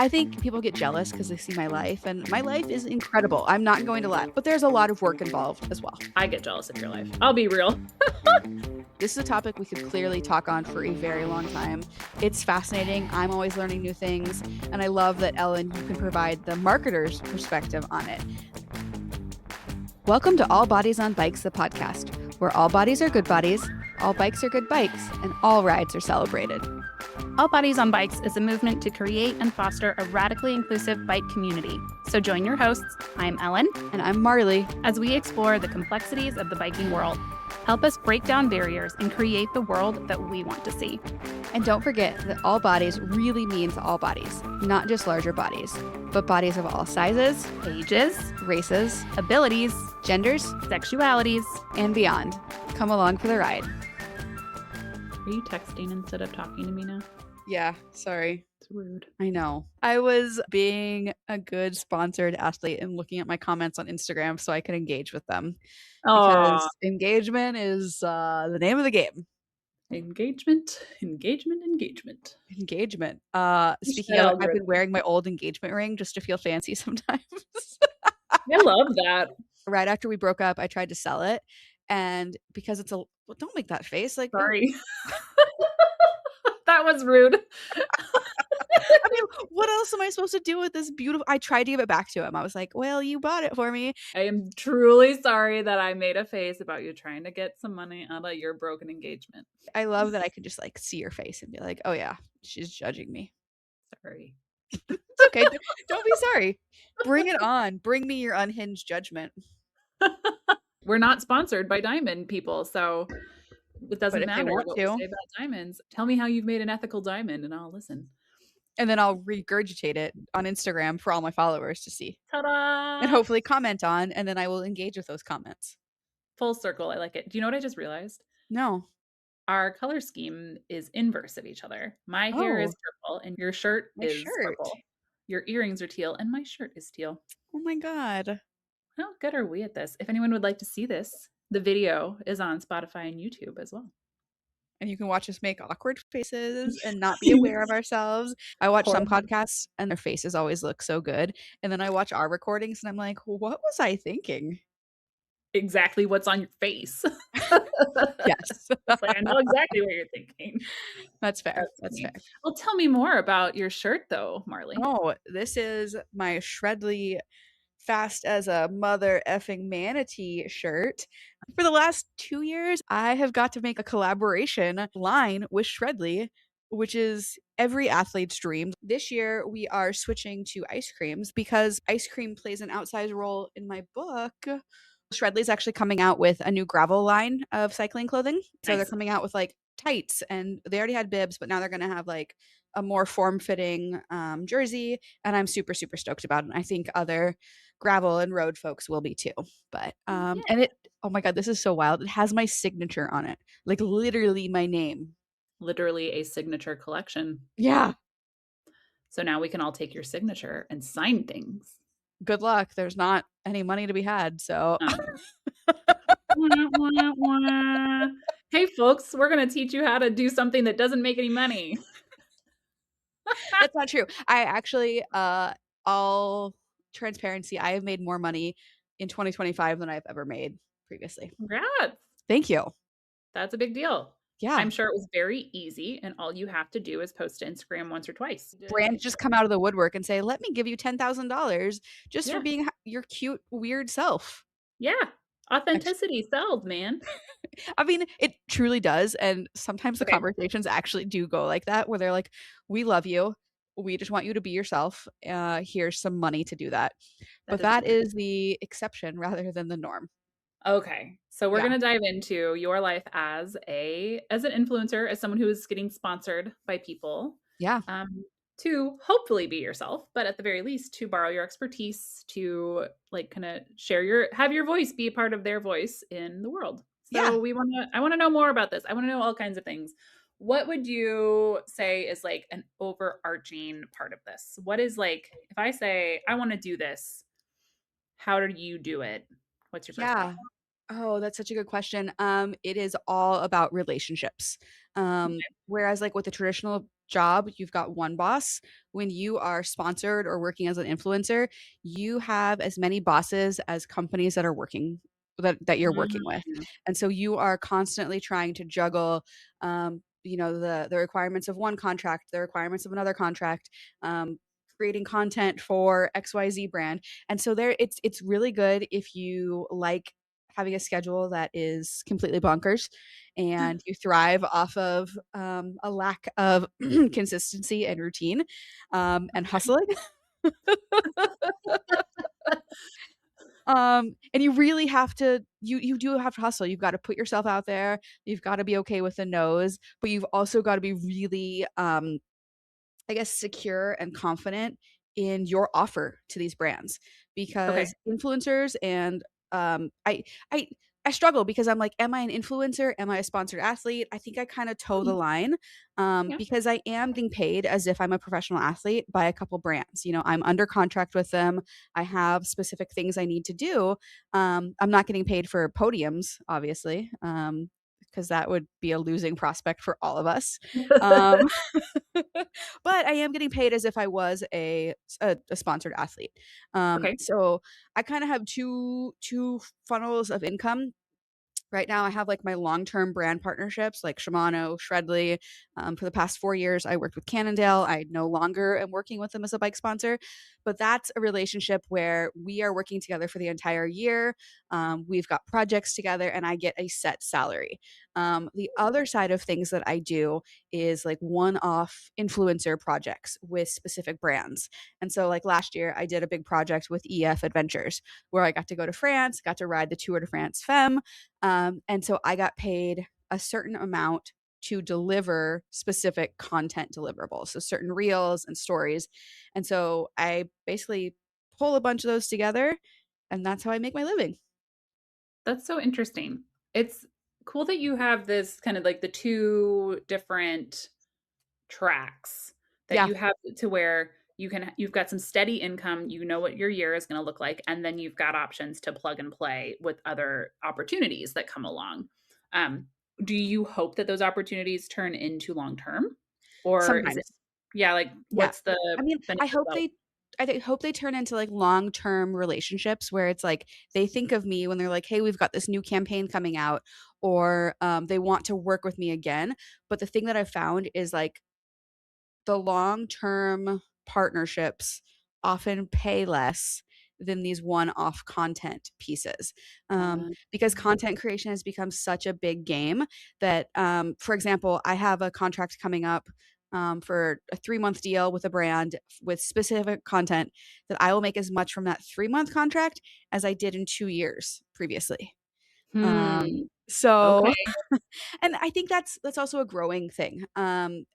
I think people get jealous because they see my life, and my life is incredible. I'm not going to lie, but there's a lot of work involved as well. I get jealous of your life. I'll be real. This is a topic we could clearly talk on for a very long time. It's fascinating. I'm always learning new things, and I love that, Ellen, you can provide the marketer's perspective on it. Welcome to All Bodies on Bikes, the podcast, where all bodies are good bodies, all bikes are good bikes, and all rides are celebrated. All Bodies on Bikes is a movement to create and foster a radically inclusive bike community. So join your hosts, I'm Ellen, And I'm Marley, as we explore the complexities of the biking world. Help us break down barriers and create the world that we want to see. And don't forget that all bodies really means all bodies, not just larger bodies, but bodies of all sizes, Ages, races, abilities, genders, sexualities. and beyond. Come along for the ride. Are you texting instead of talking to me now? Yeah, sorry. It's rude. I know. I was being a good sponsored athlete and looking at my comments on Instagram so I could engage with them. Oh, Because engagement is the name of the game. engagement. Engagement. Speaking that of, I've algorithm. been wearing my old engagement ring just to feel fancy sometimes. I love that. Right after we broke up, I tried to sell it. And because it's well, don't make that face. Like, Sorry. That was rude. I mean, what else am I supposed to do with this beautiful? I tried to give it back to him. I was like, well, you bought it for me. I am truly sorry that I made a face about you trying to get some money out of your broken engagement. I love that I could just like see your face and be like, oh yeah, she's judging me. Sorry. It's okay. Don't be sorry. Bring it on. Bring me your unhinged judgment. We're not sponsored by diamond people, so it doesn't if they matter want what we to. say about diamonds. Tell me how you've made an ethical diamond and I'll listen. And then I'll regurgitate it on Instagram for all my followers to see Ta-da! and hopefully comment on. And then I will engage with those comments. Full circle. I like it. Do you know what I just realized? No. Our color scheme is inverse of each other. My hair is purple and your shirt My is shirt. purple. Your earrings are teal and my shirt is teal. Oh my God. How good are we at this? If anyone would like to see this, the video is on Spotify and YouTube as well. And you can watch us make awkward faces and not be aware of ourselves. I watch some podcasts and their faces always look so good. And then I watch our recordings and I'm like, what was I thinking? Exactly what's on your face. Yes. It's like, I know exactly what you're thinking. That's fair. That's fair. Well, tell me more about your shirt though, Marley. Oh, this is my Shredly fast as a mother effing manatee shirt. For the last 2 years, I have got to make a collaboration line with Shredly, which is every athlete's dream. This year, we are switching to ice creams because ice cream plays an outsized role in my book. Shredly's actually coming out with a new gravel line of cycling clothing. So they're coming out with like tights, and they already had bibs, but now they're going to have like a more form-fitting jersey, and I'm super, super stoked about it. And I think other gravel and road folks will be too. But and it, oh my God, this is so wild. It has my signature on it, like literally my name. Literally a signature collection. Yeah. So now we can all take your signature and sign things. Good luck. There's not any money to be had, so. Hey folks, we're going to teach you how to do something that doesn't make any money. That's not true. I actually, all transparency, I have made more money in 2025 than I've ever made previously. Congrats. Thank you. That's a big deal. Yeah. I'm sure it was very easy, and all you have to do is post to Instagram once or twice. Brands just come out of the woodwork and say, let me give you $10,000 just for being your cute, weird self. Yeah. Authenticity sells, man. I mean, it truly does. And sometimes the conversations actually do go like that, where they're like, we love you. We just want you to be yourself. Here's some money to do that. But that is the exception rather than the norm. Okay. So we're going to dive into your life as an influencer, as someone who is getting sponsored by people. Yeah. To hopefully be yourself, but at the very least to borrow your expertise, to like kind of have your voice be a part of their voice in the world. So I want to know more about this. I want to know all kinds of things. What would you say is like an overarching part of this? What is like, if I say, I want to do this, how do you do it? What's your first question? Oh, that's such a good question. It is all about relationships. Whereas like with the traditional job, you've got one boss. When you are sponsored or working as an influencer, you have as many bosses as companies that are working that you're working with. Mm. And so you are constantly trying to juggle the requirements of one contract, the requirements of another contract, creating content for XYZ brand. And so it's really good if you like having a schedule that is completely bonkers and you thrive off of a lack of consistency and routine and hustling. And you really have to you do have to hustle. You've got to put yourself out there. You've got to be okay with the no's, but you've also got to be really I guess, secure and confident in your offer to these brands Okay. because influencers and um, I I I struggle because I'm like, am I an influencer? Am I a sponsored athlete? I think I kind of toe the line Yeah. because I am getting paid as if I'm a professional athlete by a couple brands. I'm under contract with them. I have specific things I need to do. I'm not getting paid for podiums, obviously, because that would be a losing prospect for all of us. Um, but I am getting paid as if I was a sponsored athlete. Okay. So I kind of have two funnels of income. Right now, I have like my long-term brand partnerships like Shimano, Shredley. For the past 4 years, I worked with Cannondale. I no longer am working with them as a bike sponsor, but that's a relationship where we are working together for the entire year. We've got projects together, and I get a set salary. The other side of things that I do is like one-off influencer projects with specific brands. And so, like last year, I did a big project with EF Adventures where I got to go to France, got to ride the Tour de France Femme. And so I got paid a certain amount to deliver specific content deliverables, so certain reels and stories. And so I basically pull a bunch of those together, and that's how I make my living. That's so interesting. It's cool that you have this kind of like the two different tracks that Yeah, you have to where you've got some steady income, you know what your year is going to look like, and then you've got options to plug and play with other opportunities that come along. Um, do you hope that those opportunities turn into long term, or is it, sometimes. yeah, like Yeah. what's the I mean, benefit about? I hope they turn into like long-term relationships where it's like they think of me when they're like, "Hey, we've got this new campaign coming out," or they want to work with me again. But the thing that I've found is like the long-term partnerships often pay less than these one-off content pieces because Mm. content creation has become such a big game that for example, I have a contract coming up for a 3-month deal with a brand with specific content that I will make as much from that 3-month contract as I did in 2 years previously. Hmm. So Okay. and I think that's also a growing thing. And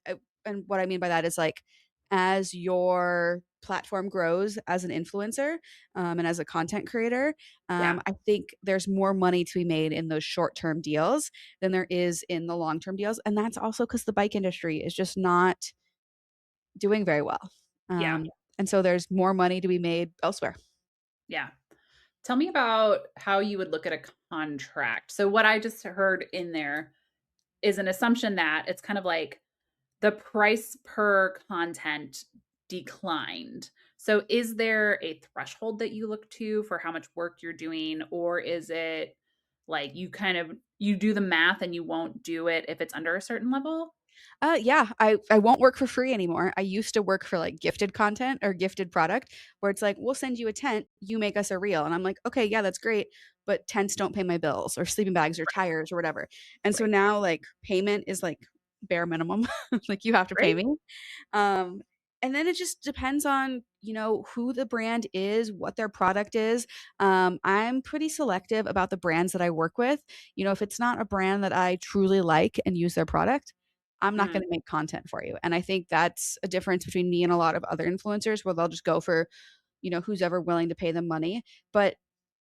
what I mean by that is like as your platform grows as an influencer and as a content creator, Yeah. I think there's more money to be made in those short-term deals than there is in the long-term deals, and that's also because the bike industry is just not doing very well. Yeah. And so there's more money to be made elsewhere. Yeah. Tell me about how you would look at a contract. So what I just heard in there is an assumption that it's kind of like the price per content declined. So is there a threshold that you look to for how much work you're doing, or is it like you kind of you do the math and you won't do it if it's under a certain level? Yeah, I won't work for free anymore. I used to work for like gifted content or gifted product where it's like, we'll send you a tent, you make us a reel. And I'm like, okay, yeah, that's great. But tents don't pay my bills or sleeping bags or tires or whatever. And so Right. now like payment is like bare minimum. Like you have to pay Great. me. Um, and then it just depends on, who the brand is, what their product is. I'm pretty selective about the brands that I work with. If it's not a brand that I truly like and use their product, I'm not Mm, going to make content for you. And I think that's a difference between me and a lot of other influencers where they'll just go for, who's ever willing to pay them money. But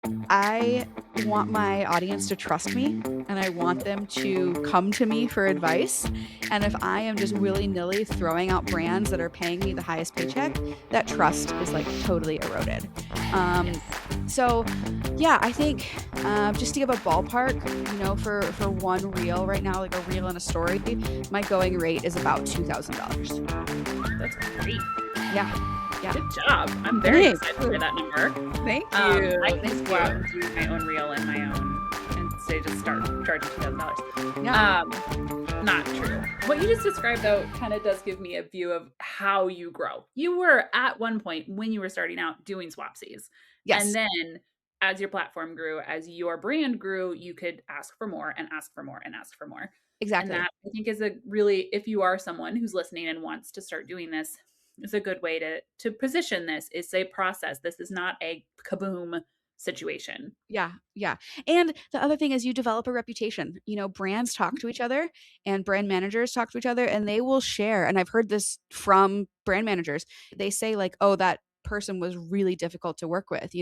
I want my audience to trust me, and I want them to come to me for advice. And if I am just willy-nilly throwing out brands that are paying me the highest paycheck, that trust is like totally eroded. Yes. So yeah, I think just to give a ballpark, for one reel right now, like a reel and a story, my going rate is about $2,000. That's great. Yeah. Yeah. Good job. I'm very Thanks. excited for that number. Thank you. I can Thank just go out you. and do my own reel and my own, and say just start charging $2,000. Yeah. Not true. What you just described, though, kind of does give me a view of how you grow. You were at one point when you were starting out doing swapsies. And Yes. then as your platform grew, as your brand grew, you could ask for more and ask for more and ask for more. And Exactly. that, I think, is a really, if you are someone who's listening and wants to start doing this, is a good way to position this. It's a process. This is not a kaboom situation. Yeah, yeah. And the other thing is you develop a reputation. Brands talk to each other and brand managers talk to each other and they will share. And I've heard this from brand managers. They say like, "Oh, that person was really difficult to work with.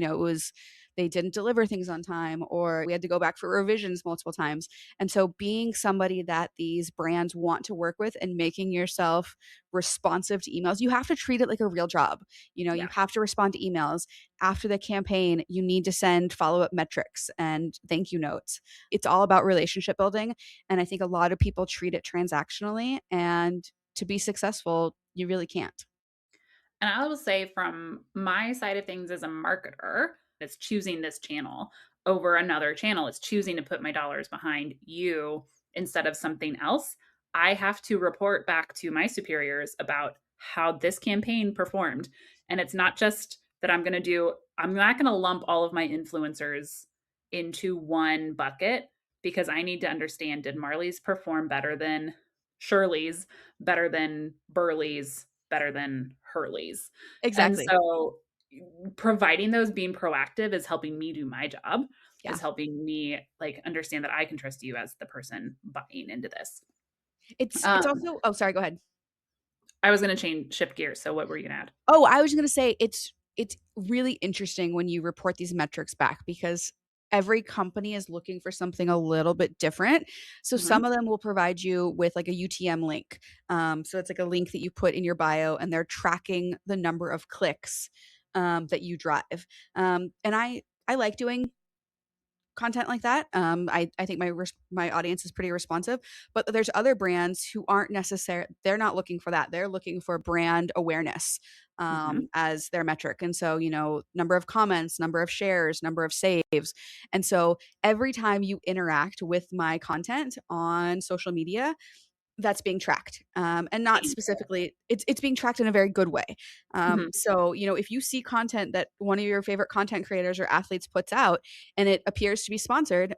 They didn't deliver things on time or we had to go back for revisions multiple times." And so being somebody that these brands want to work with and making yourself responsive to emails, you have to treat it like a real job. You Yeah. have to respond to emails after the campaign. You need to send follow-up metrics and thank you notes. It's all about relationship building. And I think a lot of people treat it transactionally. And to be successful, you really can't. And I will say, from my side of things as a marketer, it's choosing this channel over another channel. It's choosing to put my dollars behind you instead of something else. I have to report back to my superiors about how this campaign performed. And it's not just that I'm not going to lump all of my influencers into one bucket, because I need to understand, did Marley's perform better than Shirley's, better than Burley's, better than Hurley's? And Exactly. so providing those, being proactive, is helping me do my job, Yeah. is helping me like understand that I can trust you as the person buying into this. It's Um, also, oh, sorry, go ahead. I was going to shift gears. So what were you going to add? Oh, I was going to say it's really interesting when you report these metrics back because every company is looking for something a little bit different. So some Mhm. of them will provide you with like a UTM link. So it's like a link that you put in your bio and they're tracking the number of clicks that you drive. And I like doing content like that. I think my audience is pretty responsive, but there's other brands who aren't necessarily, they're not looking for that. They're looking for brand awareness Mhm. as their metric. And so, number of comments, number of shares, number of saves. And so every time you interact with my content on social media, that's being tracked, and not Thank you. specifically, it's being tracked in a very good way. Mhm. So if you see content that one of your favorite content creators or athletes puts out and it appears to be sponsored,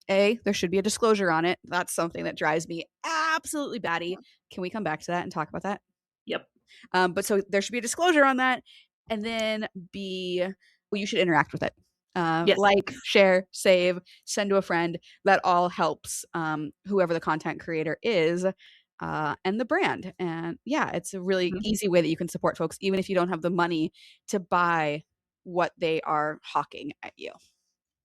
there should be a disclosure on it. That's something that drives me absolutely batty. Can we come back to that and talk about that? Yep. But so there should be a disclosure on that. And then B, well, you should interact with it. Yes. Like, share, save, send to a friend. That all helps whoever the content creator is and the brand. And yeah, it's a really Mhm. easy way that you can support folks, even if you don't have the money to buy what they are hawking at you.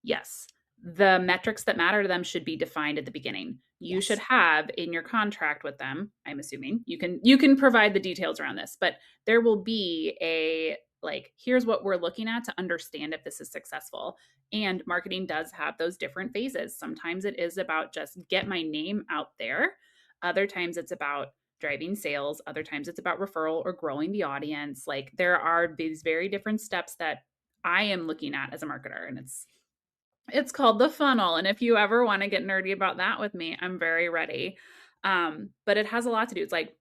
Yes. The metrics that matter to them should be defined at the beginning. You should Yes. have in your contract with them, I'm assuming. You can provide the details around this, but there will be a, like, here's what we're looking at to understand if this is successful. And marketing does have those different phases. Sometimes it is about just get my name out there. Other times it's about driving sales. Other times it's about referral or growing the audience. Like, there are these very different steps that I am looking at as a marketer, and it's called the funnel, and if you ever wanna get nerdy about that with me, I'm very ready. But it has a lot to do. It's like,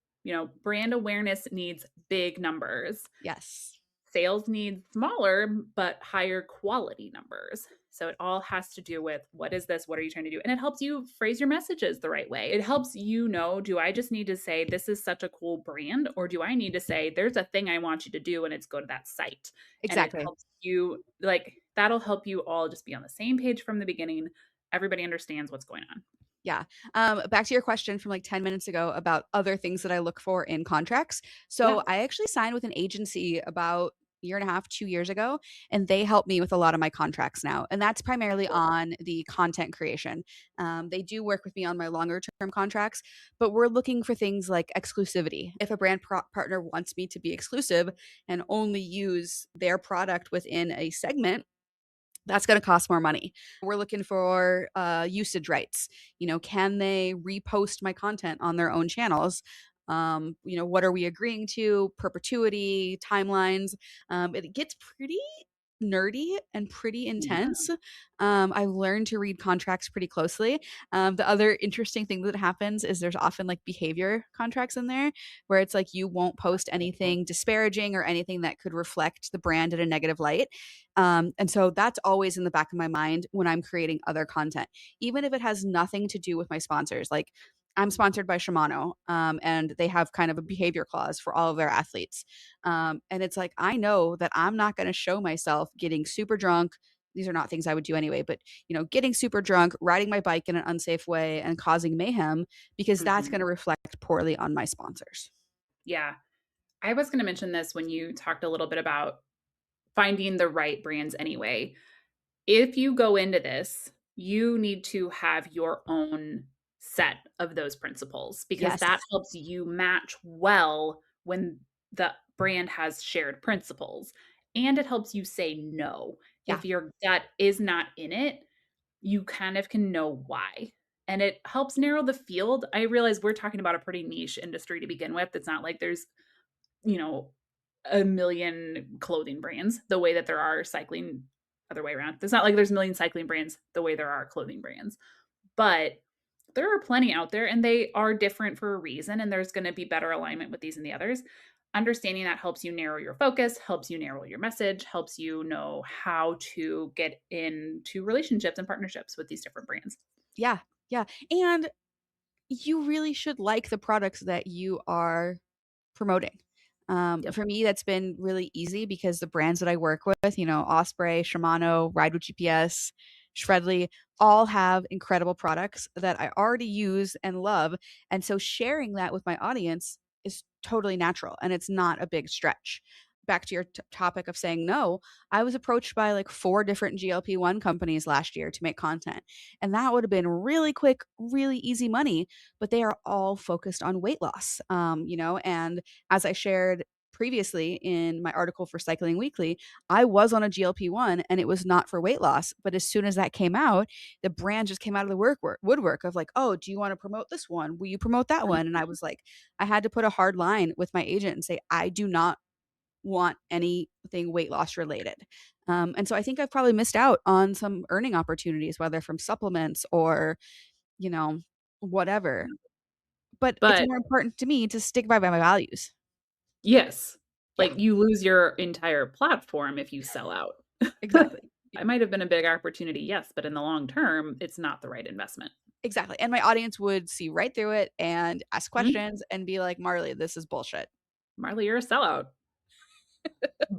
brand awareness needs big numbers. Yes. Sales needs smaller but higher quality numbers. So it all has to do with, what is this? What are you trying to do? And it helps you phrase your messages the right way. It helps you know, do I just need to say this is such a cool brand, or do I need to say there's a thing I want you to do and it's go to that site? And it Exactly. helps you, like, that'll help you all just be on the same page from the beginning. Everybody understands what's going on. Yeah. Back to your question from like 10 minutes ago about other things that I look for in contracts. Yeah. So I actually signed with an agency about, year and a half, 2 years ago, and they help me with a lot of my contracts now. And that's primarily on the content creation. They do work with me on my longer term contracts, but we're looking for things like exclusivity. If a brand partner wants me to be exclusive and only use their product within a segment, that's going to cost more money. We're looking for usage rights. Can they repost my content on their own channels? What are we agreeing to? Perpetuity, timelines. It gets pretty nerdy and pretty intense. I've learned to read contracts pretty closely. The other interesting thing that happens is there's often like behavior contracts in there where it's like you won't post anything disparaging or anything that could reflect the brand in a negative light. And so that's always in the back of my mind when I'm creating other content, even if it has nothing to do with my sponsors. Like I'm sponsored by Shimano, and they have kind of a behavior clause for all of their athletes. And it's like, I know that I'm not going to show myself getting super drunk. These are not things I would do anyway, but getting super drunk, riding my bike in an unsafe way and causing mayhem, because that's going to reflect poorly on my sponsors. Yeah. I was going to mention this when you talked a little bit about finding the right brands anyway. If you go into this, you need to have your own set of those principles because Yes. that helps you match well when the brand has shared principles. And it helps you say no. Yeah. If your gut is not in it, you kind of can know why. And it helps narrow the field. I realize we're talking about a pretty niche industry to begin with. It's not like there's, you know, a million clothing brands the way that there are cycling, other way around. It's not like there's a million cycling brands the way there are clothing brands. But there are plenty out there and they are different for a reason. And there's going to be better alignment with these and the others. Understanding that helps you narrow your focus, helps you narrow your message, helps you know how to get into relationships and partnerships with these different brands. Yeah. Yeah. And you really should like the products that you are promoting. Yep. For me, that's been really easy because the brands that I work with, Osprey, Shimano, Ride with GPS, Shredly, all have incredible products that I already use and love. And so sharing that with my audience is totally natural and it's not a big stretch. Back to your topic of saying no, I was approached by like 4 different GLP-1 companies last year to make content. And that would have been really quick, really easy money, but they are all focused on weight loss. And as I shared previously in my article for Cycling Weekly, I was on a GLP-1 and it was not for weight loss. But as soon as that came out, the brand just came out of the woodwork of like, oh, do you want to promote this one? Will you promote that one? And I was like, I had to put a hard line with my agent and say, I do not want anything weight loss related. And so I think I've probably missed out on some earning opportunities, whether from supplements or, whatever. But it's But more important to me to stick by my values. yes, Yeah, like you lose your entire platform if you sell out. exactly. It might have been a big opportunity, yes, but in the long term, it's not the right investment. Exactly. And my audience would see right through it and ask Mhm. questions and be like, Marley, this is bullshit. Marley, you're a sellout.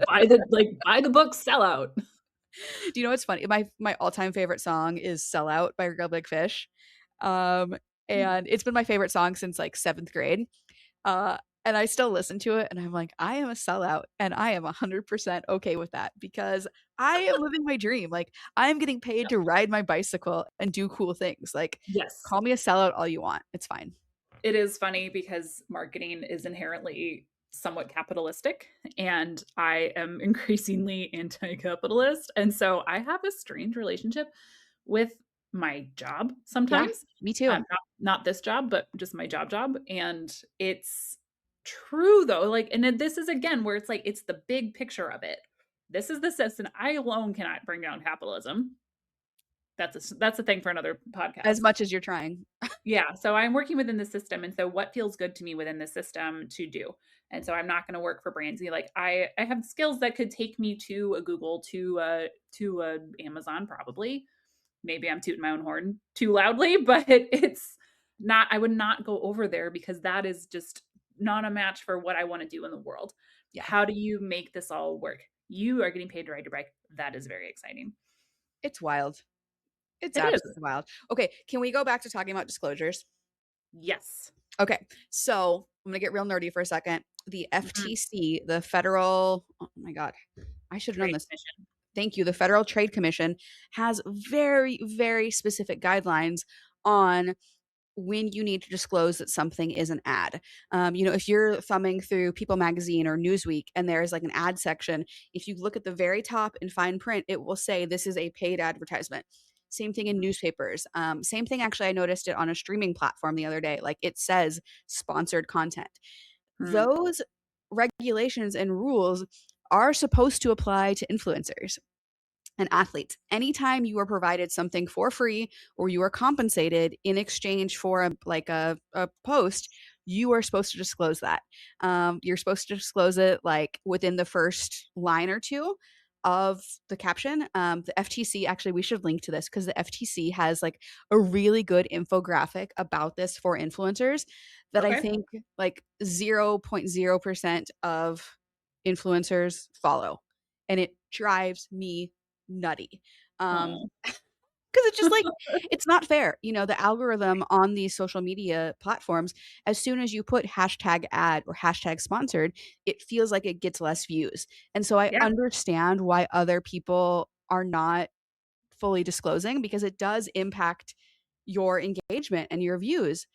Buy the book, sellout. Do you know what's funny? My all-time favorite song is Sellout by Real Big Fish. And it's been my favorite song since like 7th grade. Uh, and I still listen to it and I'm like, I am a sellout and I am 100% okay with that because I am living my dream. Like I am getting paid to ride my bicycle and do cool things. Like Yes. call me a sellout all you want. It's fine. It is funny because marketing is inherently somewhat capitalistic and I am increasingly anti-capitalist. And so I have a strange relationship with my job Yeah, sometimes. me too. Not this job, but just my job. And it's true though. Like, and then this is again where it's like it's the big picture of it. This is the system. I alone cannot bring down capitalism. That's a thing for another As podcast. much as you're trying. Yeah, so I'm working within the system, and so what feels good to me within the system to do. And so I'm not going to work for brands. Like I have skills that could take me to a Google, to a Amazon, probably. Maybe I'm tooting my own horn too loudly, but it's not. I would not go over there because that is just not a match for what I want to do in the world. Yeah. How do you make this all work? You are getting paid to ride your bike. That is very exciting. It's wild. It's It is. absolutely wild. Okay, can we go back to talking about disclosures? Yes. Okay, so I'm gonna get real nerdy for a second. The Mhm. FTC, the federal, oh my God, I should have known Trade this. Commission. Thank you. The Federal Trade Commission has very, very specific guidelines on when you need to disclose that something is an ad. If you're thumbing through People Magazine or Newsweek and there's like an ad section, if you look at the very top in fine print, it will say this is a paid advertisement. Same thing in newspapers. Same thing, actually, I noticed it on a streaming platform the other day. Like it says sponsored content. Mm. Those regulations and rules are supposed to apply to influencers and athletes. Anytime you are provided something for free or you are compensated in exchange for a post, you are supposed to disclose that. You're supposed to disclose it like within the first line or two of the caption. The FTC, actually, we should link to this because the FTC has like a really good infographic about this for influencers that I Okay. think like 0.0% of influencers follow. And it drives me nutty. Oh. Because it's just like it's not fair. The algorithm on these social media platforms, as soon as you put hashtag ad or hashtag sponsored, it feels like it gets less views. And so I Yeah. understand why other people are not fully disclosing because it does impact your engagement and your views,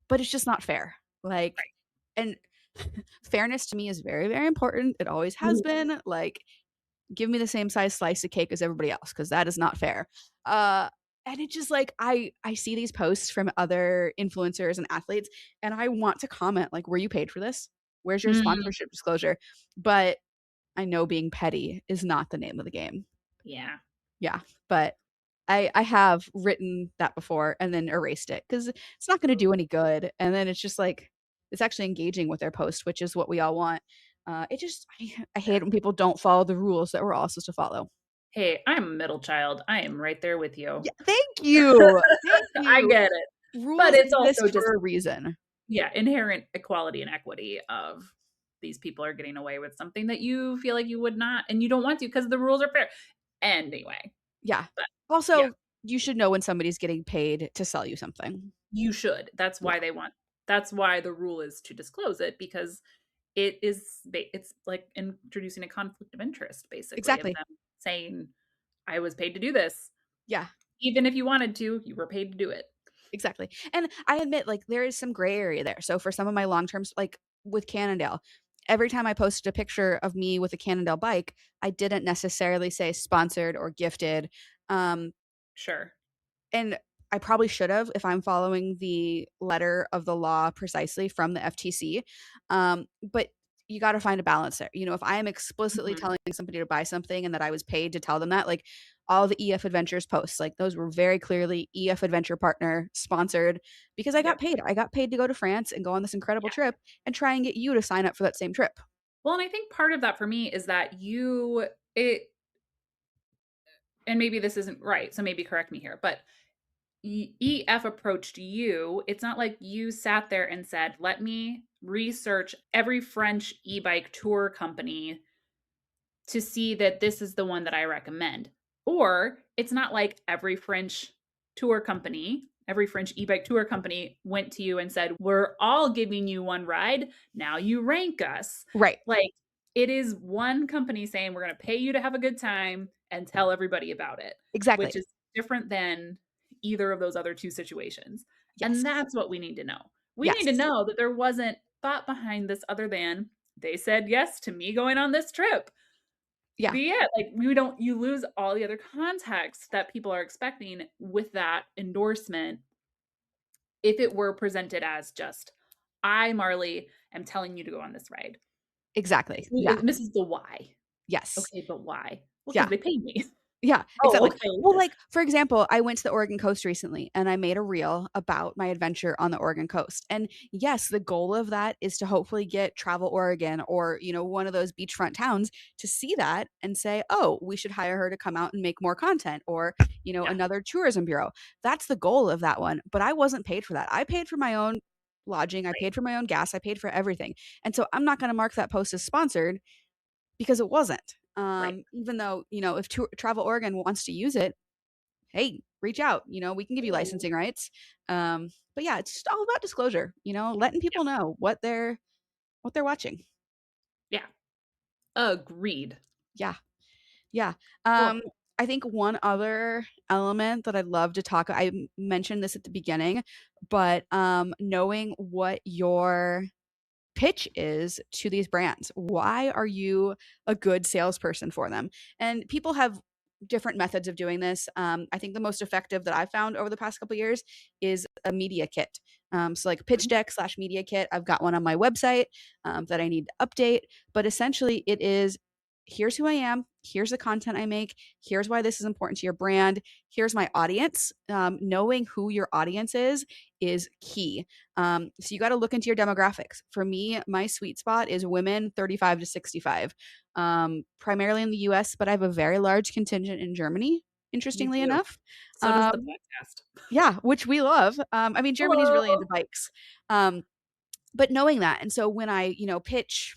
but it's just not fair. Like, and fairness to me is very, very important. It always has Right. been. Like, give me the same size slice of cake as everybody else because that is not fair. Uh, and it just like I see these posts from other influencers and athletes, and I want to comment like, "Were you paid for this? Where's your Mm. sponsorship disclosure?" But I know being petty is not the name of the game. Yeah. Yeah, but I have written that before and then erased it because it's not going to do any good. And then it's just like it's actually engaging with their post, which is what we all want. I hate when people don't follow the rules that we're all supposed to follow. Hey, I'm a middle child. I am right there with you. Yeah, thank you. Thank I you. get it. But Rules it's also exist just, for a reason. yeah, inherent equality and equity of these people are getting away with something that you feel like you would not, and you don't want to because the rules are fair. Anyway, Yeah. but yeah, Also, you should know when somebody's getting paid to sell you something. you should. Yeah, That's why the rule is to disclose it because it's like introducing a conflict of interest basically of exactly. them saying I was paid to do this. Yeah. Even if you wanted to, you were paid to do it. Exactly. And I admit, like, there is some gray area there. So for some of my long terms, like with Cannondale, every time I posted a picture of me with a Cannondale bike, I didn't necessarily say sponsored or gifted. Um, Sure. and I probably should have if I'm following the letter of the law precisely from the FTC. But you got to find a balance there. If I am explicitly Mhm. telling somebody to buy something and that I was paid to tell them that, like all the EF Adventures posts, like those were very clearly EF Adventure partner sponsored because I got Yep. paid. I got paid to go to France and go on this incredible Yeah. trip and try and get you to sign up for that same trip. Well, and I think part of that for me is that you it and maybe this isn't right, so maybe correct me here, but EF approached you. It's not like you sat there and said, "Let me research every French e-bike tour company to see that this is the one that I recommend." Or it's not like every French e-bike tour company went to you and said, "We're all giving you one ride. Now you rank us." Right. Like it is one company saying, "We're going to pay you to have a good time and tell everybody about it," which Exactly. is different than either of those other two situations. And Yes. that's what we need to know. We need to Yes. know that there wasn't thought behind this other than they said yes to me going on this trip. Yeah. Be it. Like we don't you lose all the other context that people are expecting with that endorsement if it were presented as just, I, Marley, am telling you to go on this ride. Exactly. Yeah. This is the why. Yes. Okay, but why? Well, because Yeah. they paid me. Yeah, Oh, exactly. Well, okay. like, for example, I went to the Oregon coast recently and I made a reel about my adventure on the Oregon coast. And yes, the goal of that is to hopefully get Travel Oregon or, one of those beachfront towns to see that and say, oh, we should hire her to come out and make more content or, Yeah, another tourism bureau. That's the goal of that one. But I wasn't paid for that. I paid for my own lodging, I right, paid for my own gas, I paid for everything. And so I'm not going to mark that post as sponsored because it wasn't. right. Even though, if Travel Oregon wants to use it, hey, reach out, we can give you licensing rights. But yeah, it's just all about disclosure, letting Yeah. people know what they're watching. Yeah. Agreed. Yeah. Yeah. Cool. Um, I think one other element that I'd love to talk, mentioned this at the beginning, but knowing what your pitch is to these brands. Why are you a good salesperson for them? And people have different methods of doing this. I think the most effective that I've found over the past couple of years is a media kit. So like pitch deck / media kit. I've got one on my website that I need to update, but essentially it is, here's who I am. Here's the content I make. Here's why this is important to your brand. Here's my audience. Knowing who your audience is key. So you got to look into your demographics. For me, my sweet spot is women 35 to 65, primarily in the US, but I have a very large contingent in Germany, Me interestingly too. enough. So does the podcast. Yeah, which we love. I mean, Germany's Hello. really into bikes. But knowing that, and so when I, pitch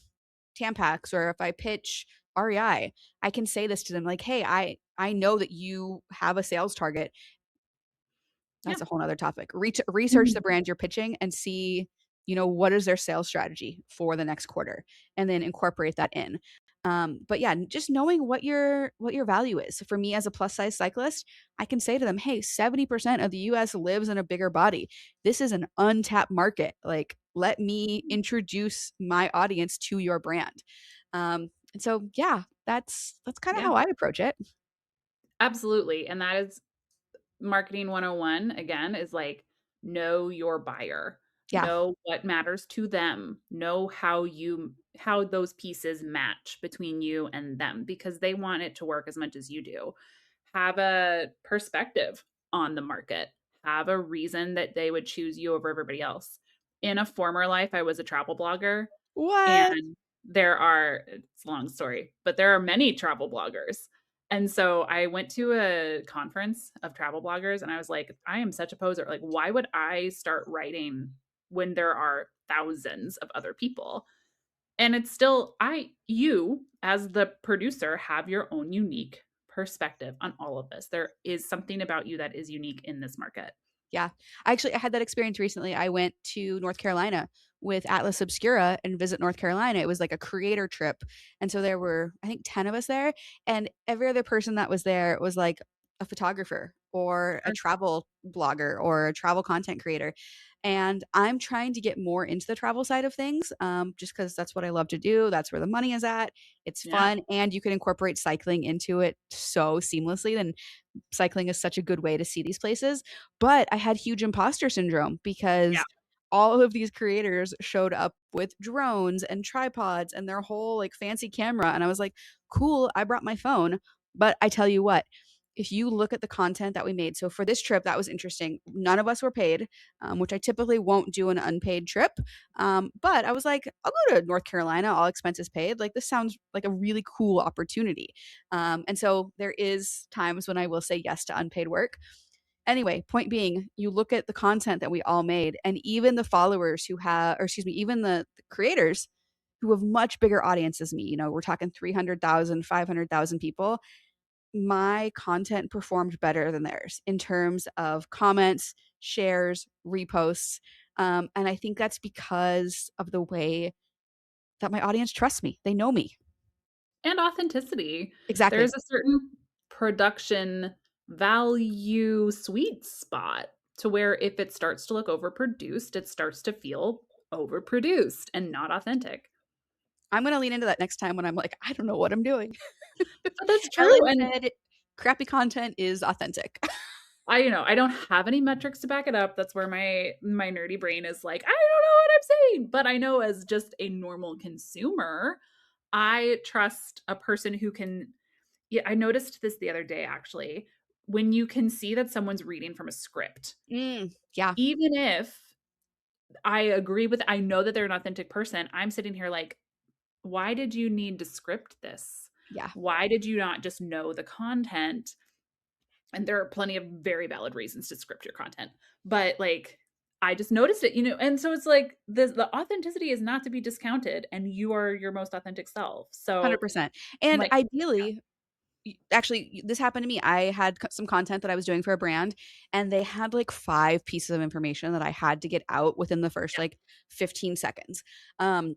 Tampax, or if I pitch REI, I can say this to them like, hey, I know that you have a sales target. Yeah. That's a whole other topic. Research the brand you're pitching and see, what is their sales strategy for the next quarter, and then incorporate that in. But yeah, just knowing what your value is. So for me as a plus size cyclist, I can say to them, hey, 70% of the US lives in a bigger body. This is an untapped market. Like, let me introduce my audience to your brand. And so yeah, that's kind of Yeah. how I approach it. Absolutely. And that is marketing 101 again, is like, know your buyer, Yeah. know what matters to them, know how those pieces match between you and them, because they want it to work as much as you do. Have a perspective on the market, have a reason that they would choose you over everybody else. In a former life, I was a travel blogger, What? and it's a long story, but there are many travel bloggers. And so I went to a conference of travel bloggers and I was like, I am such a poser. Like, why would I start writing when there are thousands of other people? And it's still, you as the producer have your own unique perspective on all of this. There is something about you that is unique in this market. Yeah. I had that experience recently. I went to North Carolina with Atlas Obscura and Visit North Carolina. It was like a creator trip. And so there were, I think, 10 of us there. And every other person that was there was like a photographer or a Sure. travel blogger or a travel content creator. And I'm trying to get more into the travel side of things, just because that's what I love to do. That's where the money is at. It's Yeah. fun. And you can incorporate cycling into it so seamlessly. And cycling is such a good way to see these places. But I had huge imposter syndrome Yeah. because all of these creators showed up with drones and tripods and their whole like fancy camera. And I was like, cool, I brought my phone. But I tell you what, if you look at the content that we made, so for this trip, that was interesting. None of us were paid, which I typically won't do an unpaid trip. But I was like, I'll go to North Carolina, all expenses paid. Like, this sounds like a really cool opportunity. And so there is times when I will say yes to unpaid work. Anyway, point being, you look at the content that we all made, and even the followers who have, or excuse me, even the creators who have much bigger audiences than me, we're talking 300,000, 500,000 people. My content performed better than theirs in terms of comments, shares, reposts. And I think that's because of the way that my audience trusts me. They know me. And authenticity. Exactly. There's a certain production value sweet spot to where if it starts to look overproduced, it starts to feel overproduced and not authentic. I'm going to lean into that next time when I'm like, I don't know what I'm doing. But that's true. Ellen And said, crappy content is authentic. I don't have any metrics to back it up. That's where my nerdy brain is like, I don't know what I'm saying. But I know as just a normal consumer, I trust a person who can. Yeah, I noticed this the other day actually. When you can see that someone's reading from a script, Yeah, even if I know that they're an authentic person, I'm sitting here like, why did you need to script this? yeah, Why did you not just know the content? And there are plenty of very valid reasons to script your content. But like, I just noticed it, and so it's like the authenticity is not to be discounted, and you are your most authentic self. So 100%. And like, ideally, actually, this happened to me. I had some content that I was doing for a brand, and they had like 5 pieces of information that I had to get out within the first like 15 seconds. Um,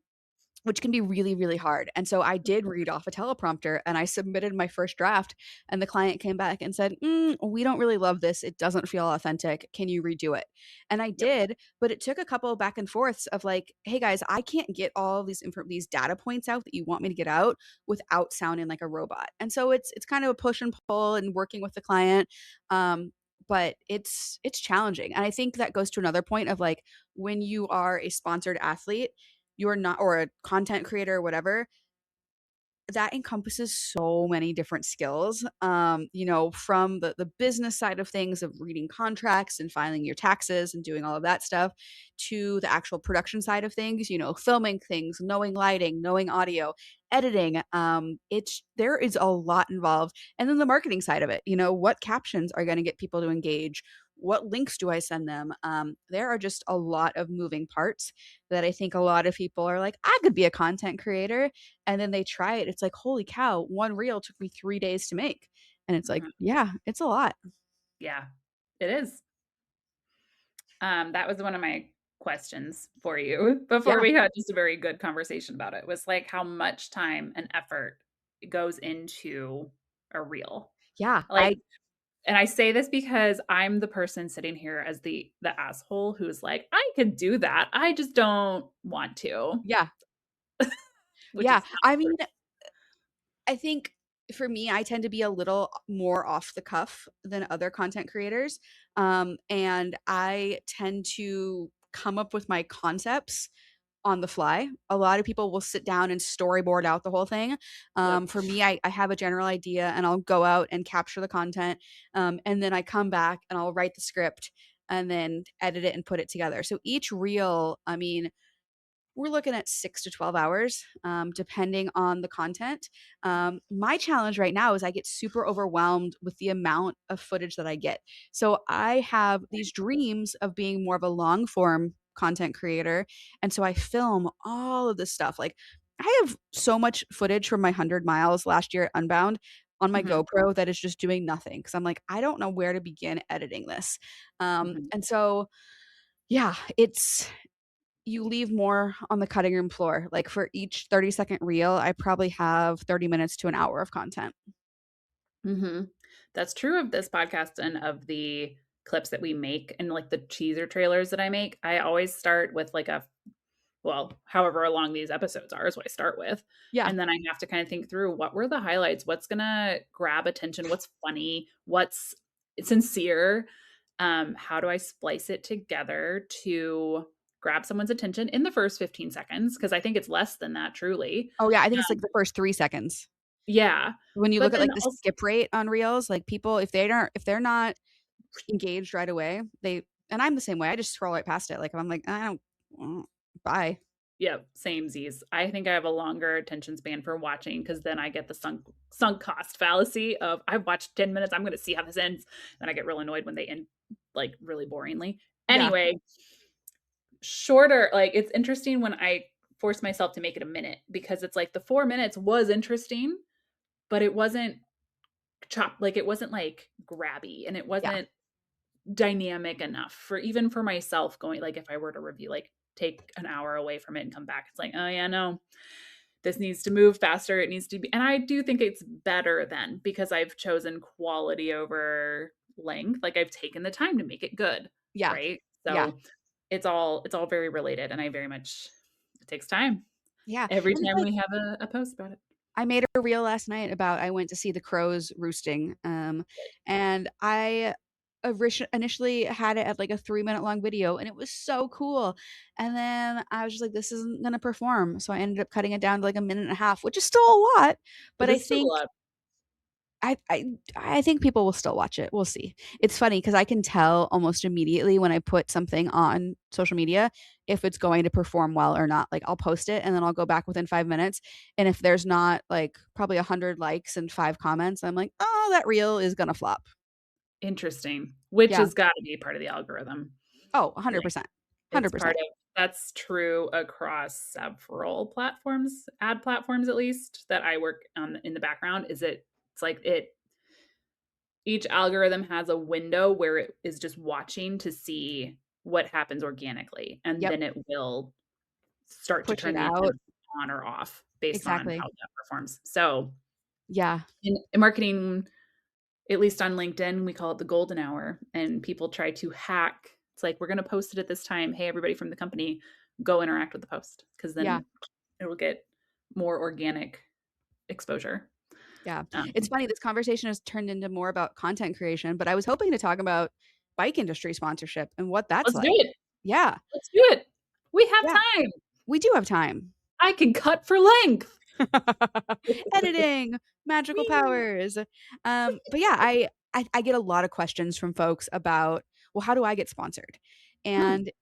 which can be really, really hard. And so I did read off a teleprompter and I submitted my first draft, and the client came back and said, we don't really love this. It doesn't feel authentic. Can you redo it? And I Yep. did, but it took a couple of back and forths of like, hey guys, I can't get all these data points out that you want me to get out without sounding like a robot. And so it's kind of a push and pull and working with the client. But it's challenging. And I think that goes to another point of like, when you are a sponsored athlete, you're not, or a content creator or whatever, that encompasses so many different skills, from the business side of things, of reading contracts and filing your taxes and doing all of that stuff, to the actual production side of things, filming things, knowing lighting, knowing audio, editing. It's there is a lot involved. And then the marketing side of it, what captions are going to get people to engage, what links do I send them? There are just a lot of moving parts that I think a lot of people are like, I could be a content creator, and then they try it. It's like, holy cow, one reel took me 3 days to make. And it's like, Mhm. yeah, it's a lot. Yeah, it is. That was one of my questions for you before Yeah. we had just a very good conversation about it, was like how much time and effort goes into a reel. Yeah. Like, and I say this because I'm the person sitting here as the asshole who's like, I could do that. I just don't want to, Yeah. which Yeah. is I not mean, I think for me, I tend to be a little more off the cuff than other content creators. And I tend to come up with my concepts on the fly. A lot of people will sit down and storyboard out the whole thing. Yep. For me, I have a general idea and I'll go out and capture the content. And then I come back and I'll write the script and then edit it and put it together. So each reel, I mean, we're looking at 6 to 12 hours, depending on the content. My challenge right now is I get super overwhelmed with the amount of footage that I get. So I have these dreams of being more of a long form content creator. And so I film all of this stuff. Like, I have so much footage from my 100 miles last year at Unbound on my Mhm, GoPro that is just doing nothing because I'm like, I don't know where to begin editing this. mhm. And so, yeah, you leave more on the cutting room floor. Like, for each 30-second reel, I probably have 30 minutes to an hour of content. Mhm. That's true of this podcast and of the clips that we make and, like, the teaser trailers that I make. I always start with, like, well, however long these episodes are is what I start with, Yeah. and then I have to kinda think through what were the highlights, what's gonna grab attention, what's funny, what's sincere, how do I splice it together to grab someone's attention in the first 15 seconds? Because I think it's less than that, truly. Oh, yeah, I think it's like the first 3 seconds. Yeah, When you but look at, then like, the also skip rate on reels, like, people, if they're not engaged right away, they and I'm the same way, I just scroll right past it. Like, I'm like, "I don't bye." yeah, samesies. I think I have a longer attention span for watching because then I get the sunk cost fallacy of I've watched 10 minutes, I'm gonna see how this ends. Then I get real annoyed when they end like really boringly. Yeah, Anyway, shorter, like it's interesting when I force myself to make it a minute because it's like the 4 minutes was interesting, but it wasn't chopped, like it wasn't like grabby and it yeah, wasn't dynamic enough for even for myself going like if I were to review, like take an hour away from it and come back, it's like, oh yeah, no, this needs to move faster. It needs to be, and I do think it's better then because I've chosen quality over length. Like I've taken the time to make it good, yeah, right? yeah, So it's all very related, and I very much it takes time yeah, every and it's time like, we have a post about it. I made a reel last night about I went to see the crows roosting, and I initially had it at like a 3-minute long video, and it was so cool. And then I was just like, this isn't gonna perform, so I ended up cutting it down to like a minute and a half, which is still a lot. But It is still a lot. I I I think people will still watch it. We'll see. It's funny because I can tell almost immediately when I put something on social media if it's going to perform well or not. Like, I'll post it and then I'll go back within 5 minutes. And if there's not like probably 100 likes and 5 comments, I'm like, oh, that reel is gonna flop. Interesting, which Yeah. has got to be part of the algorithm. Oh, Like 100%. it's part 100%. of that's true across several platforms, ad platforms at least that I work on in the background, is it It's like each algorithm has a window where it is just watching to see what happens organically, and Yep. then it will start to Push it turn the out. account on or off based on how Exactly. that performs. So Yeah. in marketing, at least on LinkedIn, we call it the golden hour, and people try to hack. It's like, we're going to post it at this time. Hey, everybody from the company, go interact with the post, because Yeah. then it'll get more organic exposure. Yeah. Um, It's funny, this conversation has turned into more about content creation, but I was hoping to talk about bike industry sponsorship and what that's let's do like. it. Yeah. Let's do it. We have Yeah. time. We do have time. I can cut for length. Editing, magical Whee! powers. But yeah, I get a lot of questions from folks about, well, how do I get sponsored? Hmm. And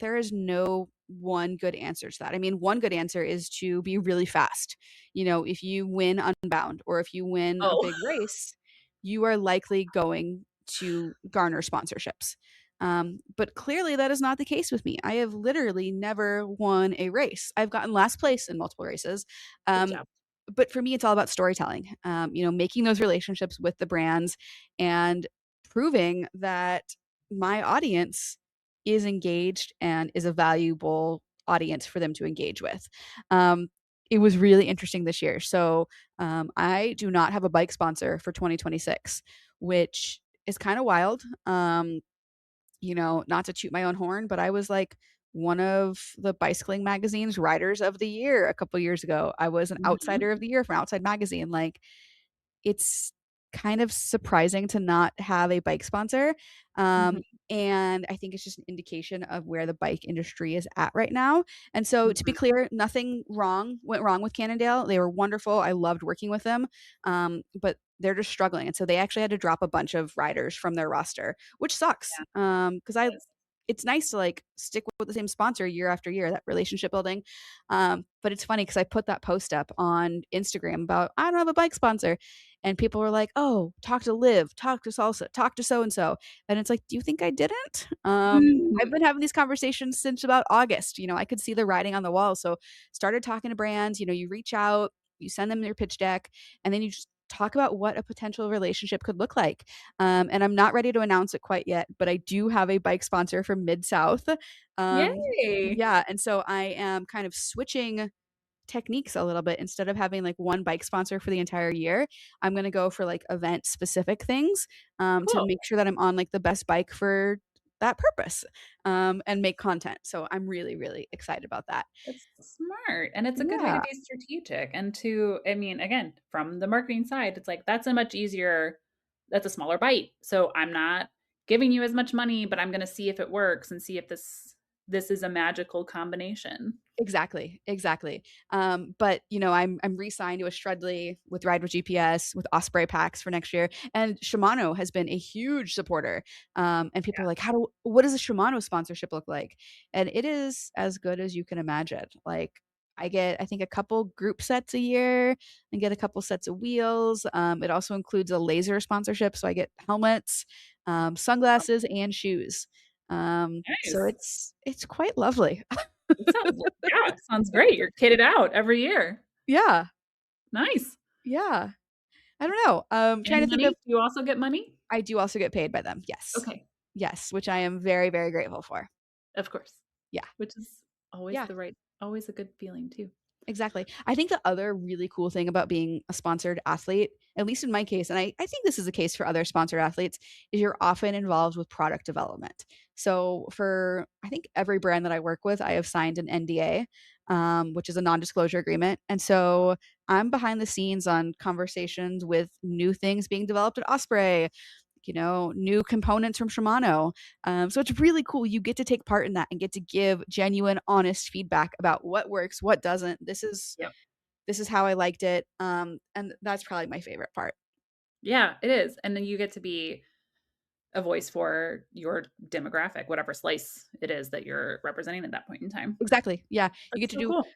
there is no one good answer to that. I mean, one good answer is to be really fast. You know, if you win Unbound or if you win a Oh, big race, you are likely going to garner sponsorships. But clearly, that is not the case with me. I have literally never won a race. I've gotten last place in multiple races. good Um, job. but for me, it's all about storytelling, you know, making those relationships with the brands and proving that my audience is engaged and is a valuable audience for them to engage with. Um, it was really interesting this year. So I do not have a bike sponsor for 2026, which is kind of wild. You know, not to toot my own horn, but I was like one of the bicycling magazine's riders of the year a couple years ago. I was an Mhm, outsider of the year from Outside Magazine. Like, it's kind of surprising to not have a bike sponsor. mhm, And I think it's just an indication of where the bike industry is at right now. And so, to be mhm. clear, nothing went wrong with Cannondale. They were wonderful. I loved working with them. But they're just struggling. And so they actually had to drop a bunch of riders from their roster, which sucks. Yeah, Because I it is. it's nice to like stick with the same sponsor year after year, that relationship building. But it's funny because I put that post up on Instagram about I don't have a bike sponsor, and people were like, "Oh, talk to Liv, talk to Salsa, talk to so and so," and it's like, "Do you think I didn't?" I've Mhm. been having these conversations since about August. You know, I could see the writing on the wall, so started talking to brands. You know, you reach out, you send them your pitch deck, and then you just talk about what a potential relationship could look like. And I'm not ready to announce it quite yet, but I do have a bike sponsor from Mid South. Yay! Yeah, and so I am kind of switching techniques a little bit. Instead of having like one bike sponsor for the entire year, I'm going to go for like event specific things, to Cool. make sure that I'm on like the best bike for that purpose, and make content. So I'm really, really excited about that. That's smart, and it's a good way to Yeah, be strategic and to, I mean, again, from the marketing side, it's like, that's a much easier, that's a smaller bite. So I'm not giving you as much money, but I'm gonna see if it works and see if this is a magical combination. exactly, exactly. But you know, I'm re-signed to a Shredley with Ride with GPS with Osprey packs for next year, and Shimano has been a huge supporter. And people are like, what does a Shimano sponsorship look like? And it is as good as you can imagine. Like, I get, I think, a couple group sets a year and get a couple sets of wheels. It also includes a laser sponsorship, so I get helmets, sunglasses, and shoes. So Nice. it's quite lovely. It sounds, yeah, sounds great. You're kitted out every year. Yeah, Nice. yeah. I don't know. Trying And to think of, money? Do you also get money? I do also get paid by them. Yes. Okay, Yes, which I am very, very grateful for. of course. Yeah. Which is always Yeah. the right, always a good feeling too. Exactly. I think the other really cool thing about being a sponsored athlete, at least in my case, and I think this is the case for other sponsored athletes, is you're often involved with product development. So for I think every brand that I work with, I have signed an NDA, which is a non-disclosure agreement. And so I'm behind the scenes on conversations with new things being developed at Osprey, you know, new components from Shimano. So it's really cool. You get to take part in that and get to give genuine, honest feedback about what works, what doesn't. Yep. This is how I liked it. And that's probably my favorite part. Yeah, it is. And then you get to be a voice for your demographic, whatever slice it is that you're representing at that point in time. Exactly. Yeah. You get That's to so do cool.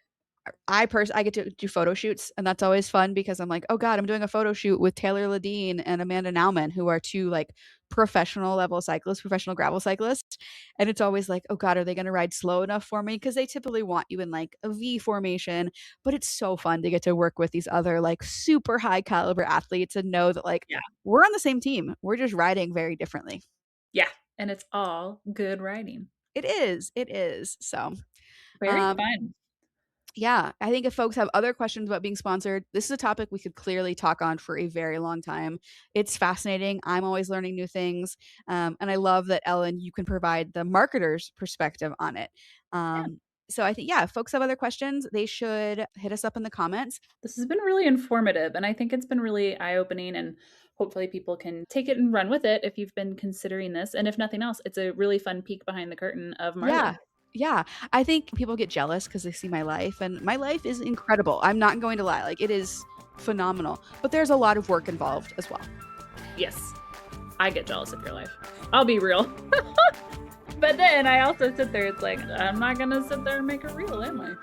I get to do photo shoots, and that's always fun because I'm like, oh God, I'm doing a photo shoot with Taylor Ladine and Amanda Nauman, who are two like professional level cyclists, professional gravel cyclists. And it's always like, oh God, are they going to ride slow enough for me? Because they typically want you in like a V formation. But it's so fun to get to work with these other like super high caliber athletes and know that like we're on the same team. We're just riding very differently. Yeah. And it's all good riding. It is. It is. So very fun. Yeah, I think if folks have other questions about being sponsored, this is a topic we could clearly talk on for a very long time. It's fascinating. I'm always learning new things. And I love that, Ellen, you can provide the marketer's perspective on it. So I think, if folks have other questions, they should hit us up in the comments. This has been really informative, and I think it's been really eye-opening, and hopefully people can take it and run with it if you've been considering this. And if nothing else, it's a really fun peek behind the curtain of Marley. Yeah, I think people get jealous because they see my life, and my life is incredible. I'm not going to lie. Like, it is phenomenal, but there's a lot of work involved as well. Yes, I get jealous of your life. I'll be real. But then I also sit there, it's like, I'm not going to sit there and make a reel, am I?